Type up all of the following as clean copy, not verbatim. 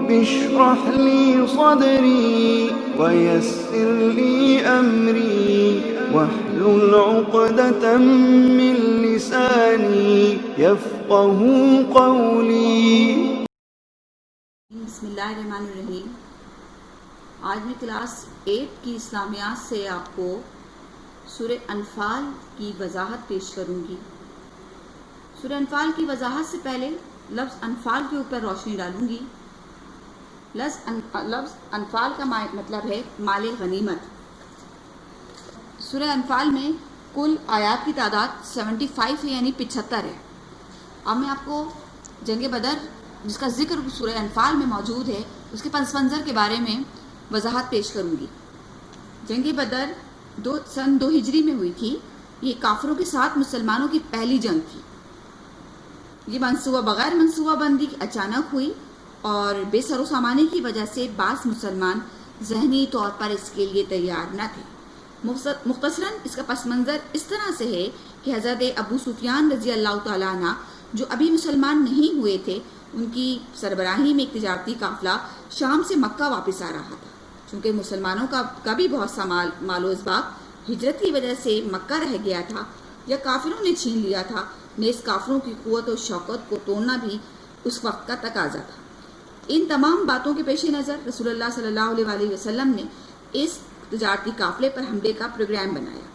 رب اشرح لي صدري ويسر لي أمري واحلل عقدة من لساني يفقه قولي. بسم اللہ الرحمن الرحیم. آج میں کلاس 8 کی اسلامیات سے آپ کو سورہ انفال کی وضاحت پیش کروں گی. سورہ انفال کی وضاحت سے پہلے لفظ انفال کے اوپر روشنی ڈالوں گی. لفظ انفال کا مطلب ہے مال غنیمت. سورہ انفال میں کل آیات کی تعداد 75 ہے، یعنی 75 ہے. اب میں آپ کو جنگ بدر جس کا ذکر سورہ انفال میں موجود ہے اس کے پس منظر کے بارے میں وضاحت پیش کروں گی. جنگ بدر سن 2 ہجری میں ہوئی تھی. یہ کافروں کے ساتھ مسلمانوں کی پہلی جنگ تھی. یہ بغیر منصوبہ بندی اچانک ہوئی اور بے سر و سامانے کی وجہ سے بعض مسلمان ذہنی طور پر اس کے لیے تیار نہ تھے. مختصراً اس کا پس منظر اس طرح سے ہے کہ حضرت ابو سفیان رضی اللہ تعالیٰ عنہ جو ابھی مسلمان نہیں ہوئے تھے، ان کی سربراہی میں ایک تجارتی قافلہ شام سے مکہ واپس آ رہا تھا. چونکہ مسلمانوں کا بھی بہت سا مال و اسباب ہجرت کی وجہ سے مکہ رہ گیا تھا یا کافروں نے چھین لیا تھا. نیز کافروں کی قوت و شوکت کو توڑنا بھی اس وقت کا تقاضا تھا. ان تمام باتوں کے پیش نظر رسول اللہ صلی اللہ علیہ وسلم نے اس تجارتی قافلے پر حملے کا پروگرام بنایا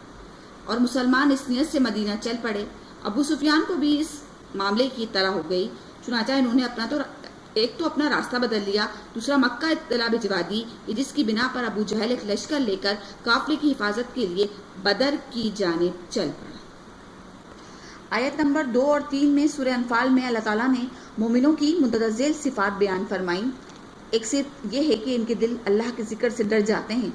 اور مسلمان اس نیت سے مدینہ چل پڑے. ابو سفیان کو بھی اس معاملے کی اطلاع ہو گئی. چنانچہ انہوں نے اپنا راستہ بدل لیا، دوسرا مکہ اطلاع بھجوا دی، جس کی بنا پر ابو جہل ایک لشکر لے کر قافلے کی حفاظت کے لیے بدر کی جانب چل پڑا. آیت نمبر 2 اور 3 میں سورہ انفال میں اللہ تعالیٰ نے مومنوں کی مندرجہ ذیل صفات بیان فرمائیں. ایک صفت یہ ہے کہ ان کے دل اللہ کے ذکر سے ڈر جاتے ہیں.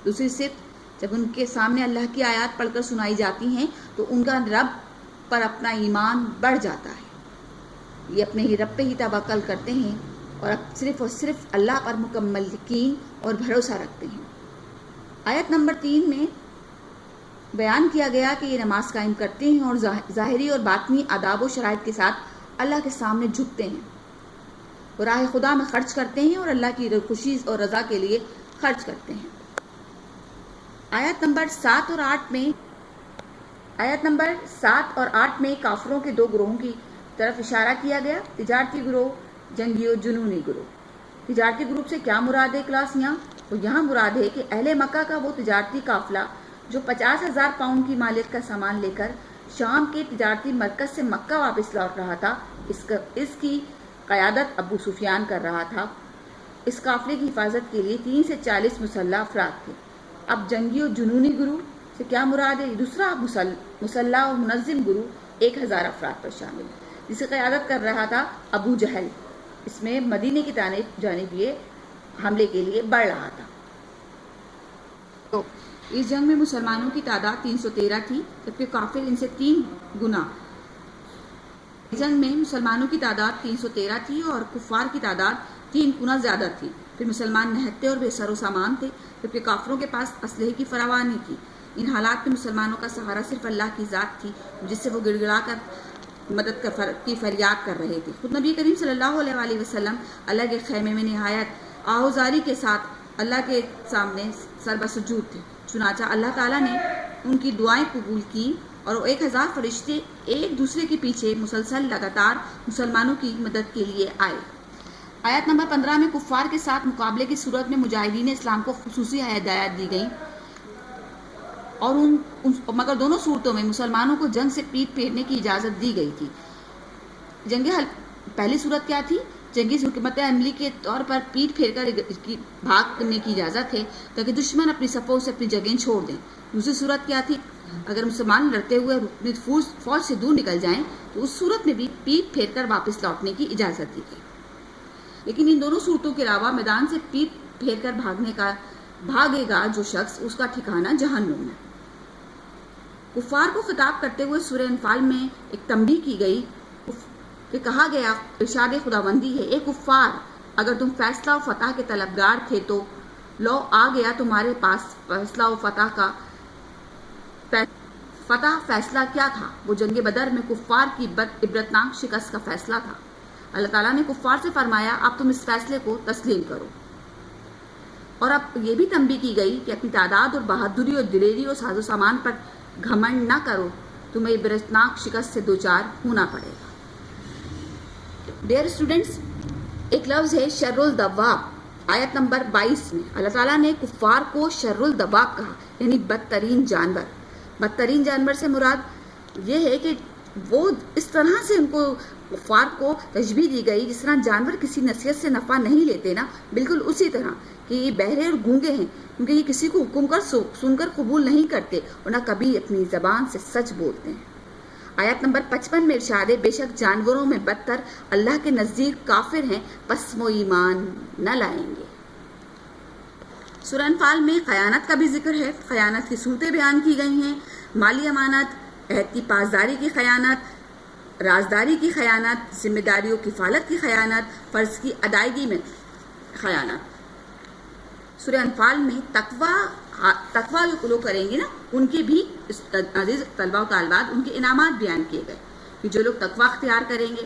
دوسری صفت، جب ان کے سامنے اللہ کی آیات پڑھ کر سنائی جاتی ہیں تو ان کا رب پر اپنا ایمان بڑھ جاتا ہے. یہ اپنے ہی رب پہ ہی توکل کرتے ہیں اور صرف اللہ پر مکمل یقین اور بھروسہ رکھتے ہیں. آیت نمبر 3 میں بیان کیا گیا کہ یہ نماز قائم کرتے ہیں اور ظاہری اور باطنی آداب و شرائط کے ساتھ اللہ کے سامنے جھکتے ہیں اور راہ خدا میں خرچ کرتے ہیں اور اللہ کی خوشی اور رضا کے لیے خرچ کرتے ہیں. آیت نمبر 7 اور 8 میں کافروں کے 2 گروہوں کی طرف اشارہ کیا گیا. تجارتی گروہ، جنگی و جنونی گروہ. تجارتی گروپ سے کیا مراد ہے کلاس یہاں مراد ہے کہ اہل مکہ کا وہ تجارتی قافلہ جو 50,000 پاؤنڈ کی مالیت کا سامان لے کر شام کے تجارتی مرکز سے مکہ واپس لوٹ رہا تھا. اس کی قیادت ابو سفیان کر رہا تھا. اس قافلے کی حفاظت کے لیے 30 سے 40 مسلح افراد تھے. اب جنگی و جنونی گروہ سے کیا مراد ہے؟ دوسرا مسلح و منظم گروہ 1000 افراد پر شامل ہے جسے قیادت کر رہا تھا ابو جہل. اس میں مدینے کی جانب یہ حملے کے لیے بڑھ رہا تھا. تو اس جنگ میں مسلمانوں کی تعداد 313 تھی، جبکہ کافر ان سے 3 گنا. اس جنگ میں مسلمانوں کی تعداد 313 تھی اور کفار کی تعداد 3 گنا زیادہ تھی. پھر مسلمان نہتے اور بے سر و سامان تھے، جبکہ کافروں کے پاس اسلحے کی فراوانی تھی. ان حالات میں مسلمانوں کا سہارا صرف اللہ کی ذات تھی، جس سے وہ گڑ گڑا کر مدد کی فریاد کر رہے تھے. خود نبی کریم صلی اللہ علیہ وسلم اللہ کے خیمے میں نہایت آہوزاری کے ساتھ اللہ کے سامنے سربسجود تھے. چنانچہ اللہ تعالیٰ نے ان کی دعائیں قبول کی اور 1000 فرشتے ایک دوسرے کے پیچھے مسلسل لگاتار مسلمانوں کی مدد کے لیے آئے. آیت نمبر 15 میں کفار کے ساتھ مقابلے کی صورت میں مجاہدین اسلام کو خصوصی ہدایات دی گئیں اور مگر دونوں صورتوں میں مسلمانوں کو جنگ سے پیٹ پھیرنے کی اجازت دی گئی تھی. پہلی صورت کیا تھی؟ جنگی حکمت عملی کے طور پر پیٹ پھیر کر بھاگنے کی اجازت ہے تاکہ دشمن اپنی صفوں سے اپنی جگہیں چھوڑ دیں. دوسری صورت کیا تھی؟ اگر مسلمان لڑتے ہوئے فوج سے دور نکل جائیں تو اس صورت میں بھی پیٹ پھیر کر واپس لوٹنے کی اجازت دی گئی. لیکن ان دونوں صورتوں کے علاوہ میدان سے پیٹ پھیر کر بھاگے گا جو شخص، اس کا ٹھکانہ جہنم ہے. کفار کو خطاب کرتے ہوئے سورہ انفال میں ایک تنبیہ کی گئی کہ کہا گیا ارشاد خداوندی ہے، اے کفار، اگر تم فیصلہ و فتح کے طلبگار تھے تو لو آ گیا تمہارے پاس فیصلہ و فتح کا. فیصلہ کیا تھا؟ وہ جنگ بدر میں کفار کی عبرتناک شکست کا فیصلہ تھا. اللہ تعالیٰ نے کفار سے فرمایا اب تم اس فیصلے کو تسلیم کرو، اور اب یہ بھی تنبیہ کی گئی کہ اپنی تعداد اور بہادری اور دلیری اور ساز و سامان پر گھمنڈ نہ کرو، تمہیں عبرتناک شکست سے دوچار ہونا پڑے گا۔ ڈیئر اسٹوڈنٹس، ایک لفظ ہے شر الدواب، آیت نمبر 22 میں اللہ تعالیٰ نے کفار کو شر الدواب کہا، یعنی بدترین جانور۔ بدترین جانور سے مراد یہ ہے کہ وہ اس طرح سے ان کو کفار کو تشبیہ دی گئی جس طرح جانور کسی نصیحت سے نفع نہیں لیتے نا، بالکل اسی طرح کہ یہ بہرے اور گونگے ہیں، کیونکہ یہ کسی کو حکم کر سن کر قبول نہیں کرتے اور نہ کبھی اپنی زبان سے سچ بولتے ہیں۔ آیت نمبر 55 میں ارشاد ہے بے شک جانوروں میں بدتر اللہ کے نزدیک کافر ہیں، پس وہ ایمان نہ لائیں گے۔ سورہ انفال میں خیانت کا بھی ذکر ہے، خیانت کی صورتیں بیان کی گئی ہیں، مالی امانت، عہد کی پاسداری کی خیانت، رازداری کی خیانت، ذمہ داریوں کی کفالت کی خیانت، فرض کی ادائیگی میں خیانت۔ سورہ انفال میں تقویٰ جو لوگ کریں گے نا ان کے بھی عزیز طلباء و طالبات ان کے انعامات بیان کیے گئے کہ جو لوگ تقویٰ اختیار کریں گے،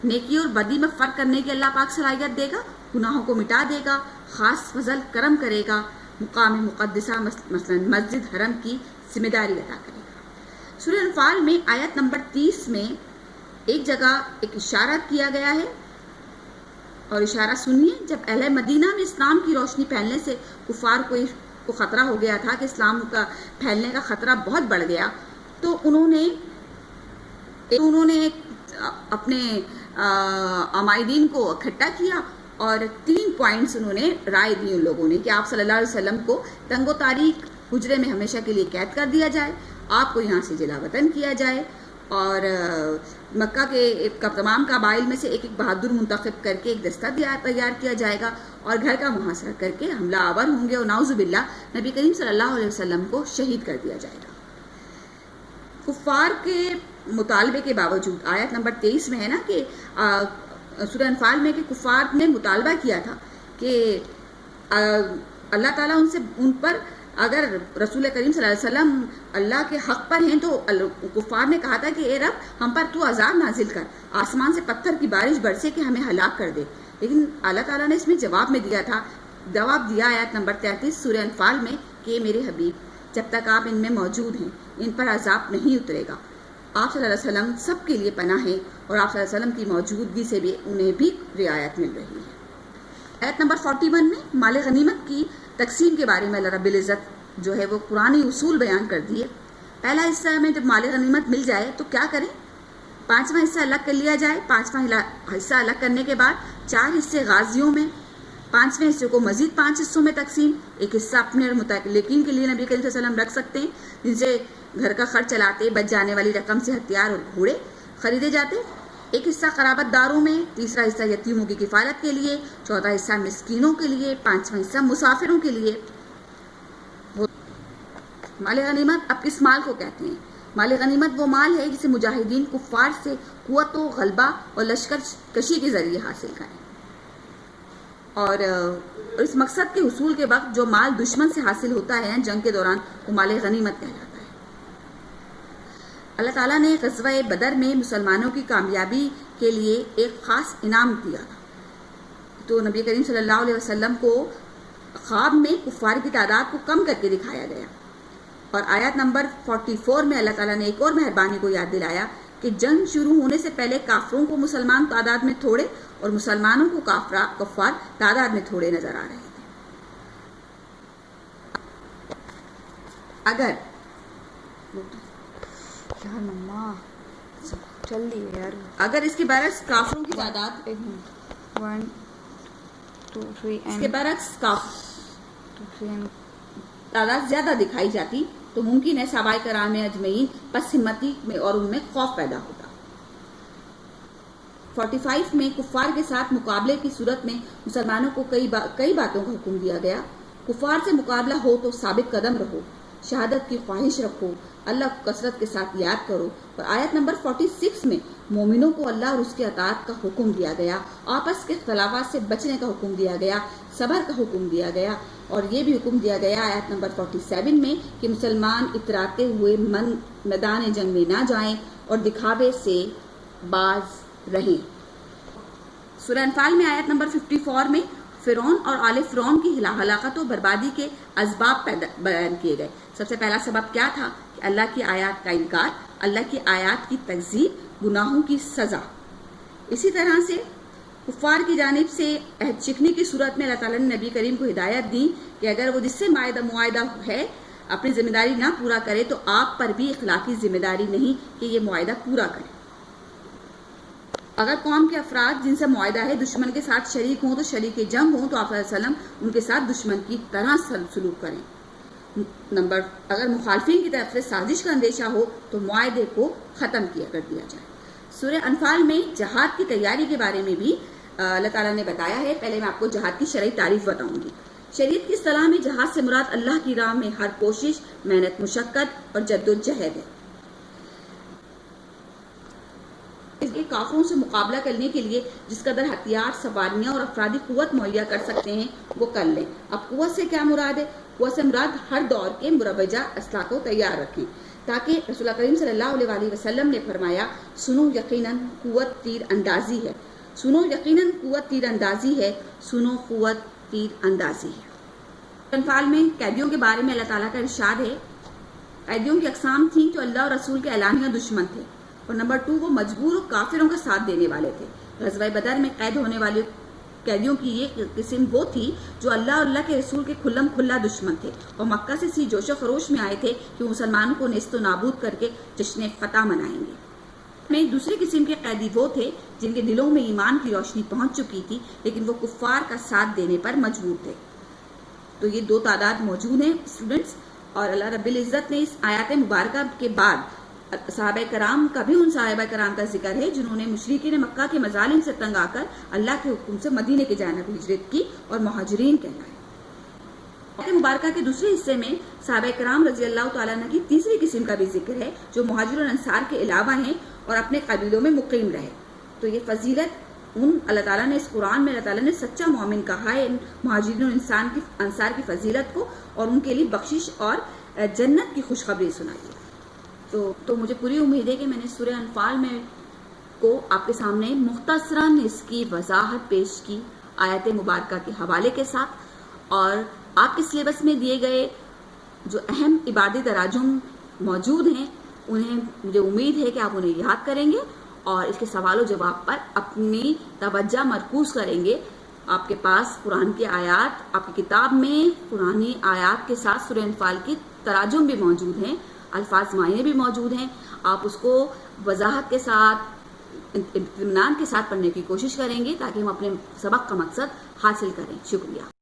نیکی اور بدی میں فرق کرنے کی اللہ پاک صلاحیت دے گا، گناہوں کو مٹا دے گا، خاص فضل کرم کرے گا، مقام مقدسہ مثلا مسجد حرم کی ذمہ داری ادا کرے گا۔ سورہ انفال میں آیت نمبر 30 میں ایک جگہ ایک اشارہ کیا گیا ہے، اور اشارہ سنیے۔ جب اہل مدینہ میں اسلام کی روشنی پھیلنے سے کفار کو خطرہ ہو گیا تھا کہ اسلام کا پھیلنے کا خطرہ بہت بڑھ گیا، تو انہوں نے اپنے عمائدین کو اکٹھا کیا اور 3 پوائنٹس انہوں نے رائے دی ان لوگوں نے کہ آپ صلی اللہ علیہ وسلم کو تنگ و تاریک حجرے میں ہمیشہ کے لیے قید کر دیا جائے، آپ کو یہاں سے جلا وطن کیا جائے، اور مکہ کے تمام قبائل میں سے ایک بہادر منتخب کر کے ایک دستہ تیار کیا جائے گا اور گھر کا محاصرہ کر کے حملہ آور ہوں گے اور نعوذ باللہ نبی کریم صلی اللہ علیہ وسلم کو شہید کر دیا جائے گا۔ کفار کے مطالبے کے باوجود آیت نمبر 23 میں ہے نا کہ سورہ انفال میں کہ کفار نے مطالبہ کیا تھا کہ اللہ تعالیٰ ان پر اگر رسول کریم صلی اللہ علیہ وسلم اللہ کے حق پر ہیں تو کفار نے کہا تھا کہ اے رب ہم پر تو عذاب نازل کر، آسمان سے پتھر کی بارش برسے کہ ہمیں ہلاک کر دے، لیکن اللہ تعالیٰ نے اس میں جواب دیا آیت نمبر 33 سورہ انفال میں کہ میرے حبیب جب تک آپ ان میں موجود ہیں ان پر عذاب نہیں اترے گا، آپ صلی اللہ علیہ وسلم سب کے لیے پناہ ہے اور آپ صلی اللہ علیہ وسلم کی موجودگی سے بھی انہیں بھی رعایت مل رہی ہے۔ آیت نمبر 41 میں مال غنیمت کی تقسیم کے بارے میں اللہ رب العزت جو ہے وہ قرآنی اصول بیان کر دیے۔ پہلا حصہ میں جب مال غنیمت مل جائے تو کیا کریں، 5واں حصہ الگ کر لیا جائے، 5واں حصہ الگ کرنے کے بعد 4 حصے غازیوں میں، 5ویں حصے کو مزید 5 حصوں میں تقسیم، ایک حصہ اپنے اور متعلقین کے لیے نبی کریم صلی اللہ علیہ وسلم رکھ سکتے ہیں جن سے گھر کا خرچ چلاتے، بچ جانے والی رقم سے ہتھیار اور گھوڑے خریدے جاتے، ایک حصہ قرابت داروں میں، تیسرا حصہ یتیموں کی کفالت کے لیے، چوتھا حصہ مسکینوں کے لیے، 5واں حصہ مسافروں کے لیے۔ مال غنیمت اب کس مال کو کہتے ہیں؟ مال غنیمت وہ مال ہے جسے مجاہدین کفار سے قوت و غلبہ اور لشکر کشی کے ذریعے حاصل کریں، اور اس مقصد کے حصول کے وقت جو مال دشمن سے حاصل ہوتا ہے جنگ کے دوران وہ مال غنیمت کہلاتا ہے۔ اللہ تعالیٰ نے غزوہ بدر میں مسلمانوں کی کامیابی کے لیے ایک خاص انعام دیا تھا، تو نبی کریم صلی اللہ علیہ وسلم کو خواب میں کفار کی تعداد کو کم کر کے دکھایا گیا، اور آیت نمبر 44 میں اللہ تعالیٰ نے ایک اور مہربانی کو یاد دلایا کہ جنگ شروع ہونے سے پہلے کافروں کو مسلمان تعداد میں تھوڑے اور مسلمانوں کو کفار تعداد میں تھوڑے نظر آ رہے تھے۔ اگر اس کے برعکس کافروں کی تعداد تعداد زیادہ دکھائی جاتی تو ممکن ہے صحابہ کرام اجمعین پس ہمتی میں اور ان میں خوف پیدا ہوتا۔ 45 میں کفار کے ساتھ مقابلے کی صورت میں مسلمانوں کو کئی باتوں کا حکم دیا گیا۔ کفار سے مقابلہ ہو تو ثابت قدم رہو، شہادت کی خواہش رکھو، اللہ کو کثرت کے ساتھ یاد کرو، اور آیت نمبر 46 میں مومنوں کو اللہ اور اس کے اطاعت کا حکم دیا گیا، آپس کے اختلافات سے بچنے کا حکم دیا گیا، صبر کا حکم دیا گیا، اور یہ بھی حکم دیا گیا آیت نمبر 47 میں کہ مسلمان اتراتے ہوئے میدان جنگ میں نہ جائیں اور دکھاوے سے باز رہیں۔ سورہ انفال میں آیت نمبر 54 میں فرعون اور آل فرعون کی ہلاکت و بربادی کے اسباب بیان کیے گئے. سب سے پہلا سبب کیا تھا؟ کہ اللہ کی آیات کا انکار، اللہ کی آیات کی تکذیب، گناہوں کی سزا. اسی طرح سے کفار کی جانب سے عہد چکھنے کی صورت میں اللہ تعالیٰ نے نبی کریم کو ہدایت دی کہ اگر وہ جس سے معاہدہ ہے اپنی ذمہ داری نہ پورا کرے تو آپ پر بھی اخلاقی ذمہ داری نہیں کہ یہ معاہدہ پورا کرے. اگر قوم کے افراد جن سے معاہدہ ہے دشمن کے ساتھ شریک ہوں تو شریک جنگ ہوں تو آپ صلی اللہ علیہ وسلم ان کے ساتھ دشمن کی طرح سلوک کریں. اگر مخالفین کی طرف سے سازش کا اندیشہ ہو تو معاہدے کو ختم کر دیا جائے. سورہ انفال میں جہاد کی تیاری کے بارے میں بھی اللہ تعالیٰ نے بتایا ہے. پہلے میں آپ کو جہاد کی شرعی تعریف بتاؤں گی. شریعت کی اصطلاح میں جہاد سے مراد اللہ کی راہ میں ہر کوشش، محنت، مشقت اور جدوجہد ہے. اس کے کافروں سے مقابلہ کرنے کے لیے جس قدر ہتھیار، سواریاں اور افرادی قوت مہیا کر سکتے ہیں وہ کر لیں. اب قوت سے کیا مراد ہے؟ قوت سے مراد ہر دور کے مروجہ اسلحہ کو تیار رکھیں تاکہ رسول اللہ کریم صلی اللہ علیہ وسلم نے فرمایا سنو یقیناً قوت تیر اندازی ہے، سنو یقیناً قوت تیر اندازی ہے، سنو قوت تیر اندازی ہے. انفال میں قیدیوں کے بارے میں اللہ تعالیٰ کا ارشاد ہے. قیدیوں کی اقسام تھیں جو اللہ اور رسول کے اعلانیہ دشمن تھے، اور نمبر 2 وہ مجبور و کافروں کا ساتھ دینے والے تھے. غزوہ بدر میں قید ہونے والے قیدیوں کی یہ قسم وہ تھی جو اللہ اور اللہ کے رسول کے کھلم کھلا دشمن تھے اور مکہ سے اسی جوش و خروش میں آئے تھے کہ مسلمانوں کو نیست و نابود کر کے جشن فتح منائیں گے. میں دوسری قسم کے قیدی وہ تھے جن کے دلوں میں ایمان کی روشنی پہنچ چکی تھی لیکن وہ کفار کا ساتھ دینے پر مجبور تھے. تو یہ 2 تعداد موجود ہیں اسٹوڈنٹس. اور اللہ رب العزت نے اس آیات مبارکہ کے بعد صحابہ کرام کا بھی ان صحابہ کرام کا ذکر ہے جنہوں نے مشرکین مکہ کے مظالم سے تنگ آ کر اللہ کے حکم سے مدینے کی جانب ہجرت کی اور مہاجرین کہلائے. آیت مبارکہ کے دوسرے حصے میں صحابہ کرام رضی اللہ تعالیٰ عنہ کی تیسری قسم کا بھی ذکر ہے جو مہاجرون انصار کے علاوہ ہیں اور اپنے قبیلوں میں مقیم رہے. تو یہ فضیلت اللہ تعالیٰ نے اس قرآن میں اللہ تعالیٰ نے سچا مومن کہا ہے مہاجرین انصار کی فضیلت کو اور ان کے لیے بخشش اور جنت کی خوشخبری سنائی ہے. تو مجھے پوری امید ہے کہ میں نے سورہ انفال میں کو آپ کے سامنے مختصراً اس کی وضاحت پیش کی آیت مبارکہ کے حوالے کے ساتھ، اور آپ کے سلیبس میں دیے گئے جو اہم عبادی تراجم موجود ہیں انہیں مجھے امید ہے کہ آپ انہیں یاد کریں گے اور اس کے سوال و جواب پر اپنی توجہ مرکوز کریں گے. آپ کے پاس قرآن کی آیات، آپ کی کتاب میں قرآنی آیات کے ساتھ سورہ انفال کی تراجم بھی موجود ہیں، الفاظ معنی بھی موجود ہیں. آپ اس کو وضاحت کے ساتھ، اطمینان کے ساتھ پڑھنے کی کوشش کریں گے تاکہ ہم اپنے سبق کا مقصد حاصل کریں. شکریہ.